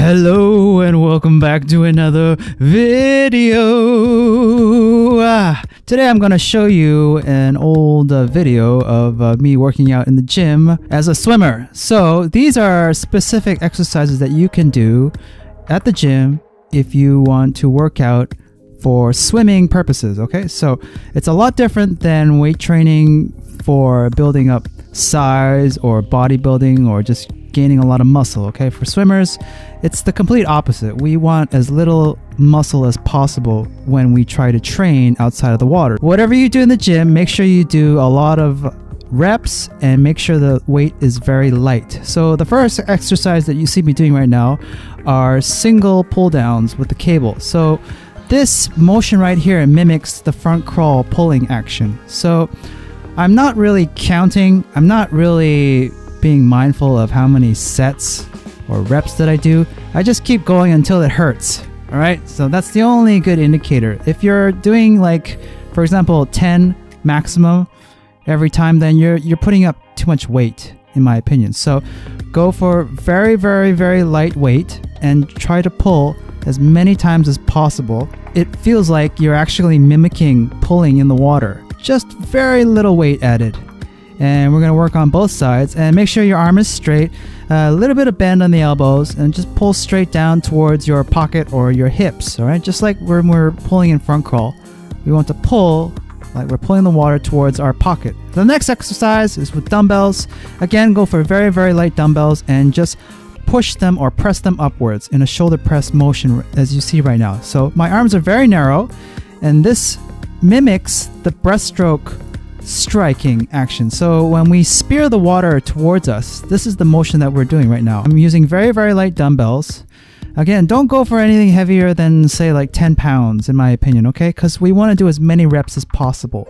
Hello and welcome back to another video. Today I'm going to show you an old video of me working out in the gym as a swimmer. So these are specific exercises that you can do at the gym if you want to work out for swimming purposes. Okay, so it's a lot different than weight training for building up size or bodybuilding or just gaining a lot of muscle. Okay, for swimmers it's the complete opposite. We want as little muscle as possible when we try to train outside of the water. Whatever you do in the gym, make sure you do a lot of reps and make sure the weight is very light. So the first exercise that you see me doing right now are single pull downs with the cable. So this motion right here mimics the front crawl pulling action. So I'm not really counting, I'm not really being mindful of how many sets or reps that I do. I just keep going until it hurts. All right, so that's the only good indicator. If you're doing, like, for example, 10 maximum every time, then you're putting up too much weight, in my opinion. So go for very, very, very light weight and try to pull as many times as possible. It feels like you're actually mimicking pulling in the water. Just very little weight added. And we're going to work on both sides, and make sure your arm is straight, a little bit of bend on the elbows, and just pull straight down towards your pocket or your hips. All right, just like when we're pulling in front crawl, we want to pull like we're pulling the water towards our pocket. The next exercise is with dumbbells. Again, go for very, very light dumbbells and just push them or press them upwards in a shoulder press motion, as you see right now. So my arms are very narrow, and this mimics the breaststroke striking action. So when we spear the water towards us, this is the motion that we're doing right now. I'm using very, very light dumbbells. Again, don't go for anything heavier than, say, like 10 pounds, in my opinion, okay? Because we want to do as many reps as possible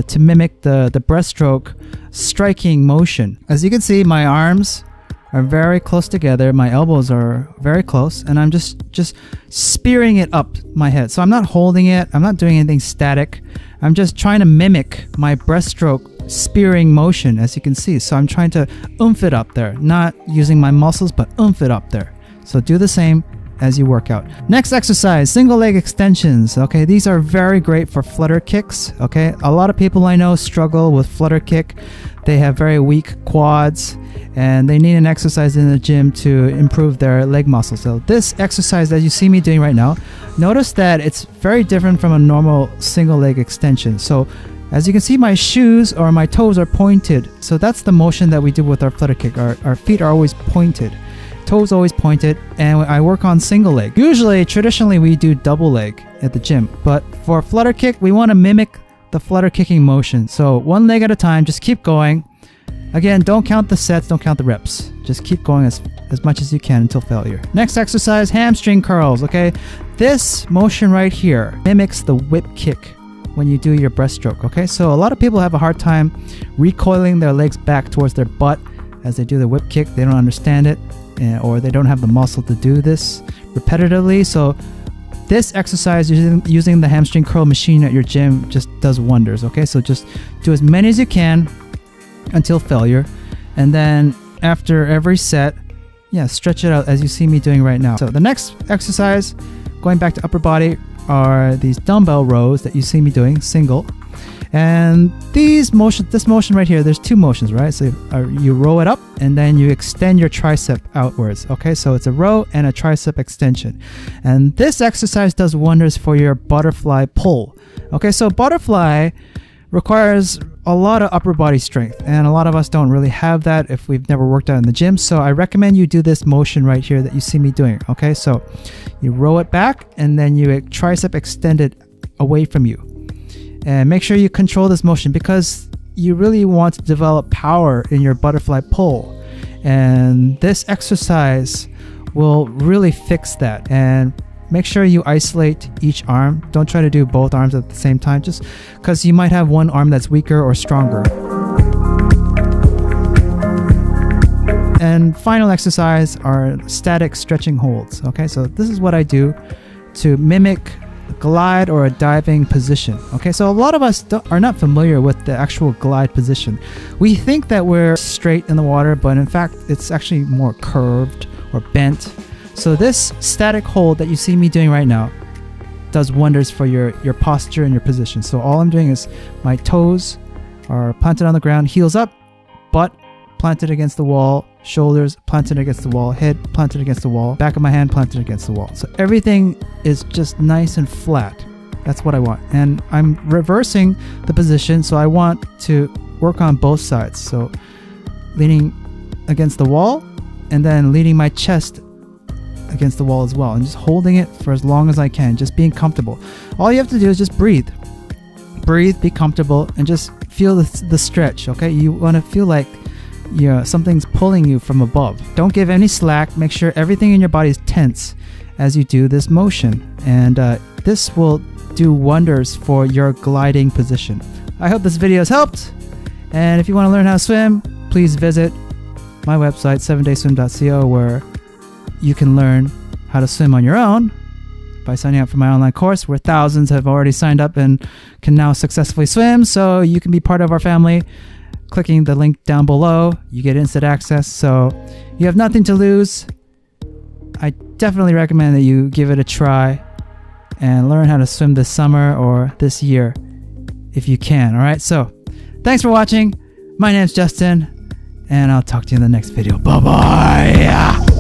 to mimic the breaststroke striking motion. As you can see, my arms are very close together, my elbows are very close, and I'm just spearing it up my head. So I'm not holding it, I'm not doing anything static. I'm just trying to mimic my breaststroke spearing motion, as you can see. So I'm trying to oomph it up there, not using my muscles, but oomph it up there. So do the same as you work out. Next exercise, single leg extensions. Okay, these are very great for flutter kicks. Okay, a lot of people I know struggle with flutter kick. They have very weak quads and they need an exercise in the gym to improve their leg muscle. So this exercise that you see me doing right now, notice that it's very different from a normal single leg extension. So as you can see, my shoes or my toes are pointed. So that's the motion that we do with our flutter kick. Our feet are always pointed. Toes always pointed, and I work on single leg. Usually, traditionally, we do double leg at the gym, but for flutter kick, we want to mimic the flutter kicking motion. So one leg at a time, just keep going. Again, don't count the sets, don't count the reps. Just keep going as much as you can until failure. Next exercise, hamstring curls, okay? This motion right here mimics the whip kick when you do your breaststroke, okay? So a lot of people have a hard time recoiling their legs back towards their butt as they do the whip kick. They don't understand it. Or they don't have the muscle to do this repetitively. So this exercise using the hamstring curl machine at your gym just does wonders. Okay, so just do as many as you can until failure, and then after every set, stretch it out as you see me doing right now. So the next exercise, going back to upper body, are these dumbbell rows that you see me doing, single. And this motion right here, there's two motions, right? So you row it up and then you extend your tricep outwards. Okay, so it's a row and a tricep extension. And this exercise does wonders for your butterfly pull. Okay, so butterfly requires a lot of upper body strength, and a lot of us don't really have that if we've never worked out in the gym. So I recommend you do this motion right here that you see me doing. Okay, so you row it back and then you tricep extend it away from you. And make sure you control this motion because you really want to develop power in your butterfly pull. And this exercise will really fix that. And make sure you isolate each arm. Don't try to do both arms at the same time, just because you might have one arm that's weaker or stronger. And final exercise are static stretching holds. Okay, so this is what I do to mimic a glide or a diving position. Okay, so a lot of us are not familiar with the actual glide position. We think that we're straight in the water, but in fact it's actually more curved or bent. So this static hold that you see me doing right now does wonders for your posture and your position. So all I'm doing is my toes are planted on the ground, heels up, butt planted against the wall, shoulders planted against the wall, head planted against the wall, back of my hand planted against the wall. So everything is just nice and flat. That's what I want. And I'm reversing the position, so I want to work on both sides. So leaning against the wall and then leaning my chest against the wall as well, and just holding it for as long as I can, just being comfortable. All you have to do is just breathe, be comfortable, and just feel the stretch. Okay, you want to feel like something's pulling you from above. Don't give any slack. Make sure everything in your body is tense as you do this motion, and this will do wonders for your gliding position. I hope this video has helped, and if you want to learn how to swim, please visit my website 7dayswim.co, where you can learn how to swim on your own by signing up for my online course, where thousands have already signed up and can now successfully swim. So you can be part of our family. Clicking the link down below, you get instant access, so you have nothing to lose. I definitely recommend that you give it a try and learn how to swim this summer or this year if you can. All right, so thanks for watching. My name's Justin, and I'll talk to you in the next video. Bye-bye.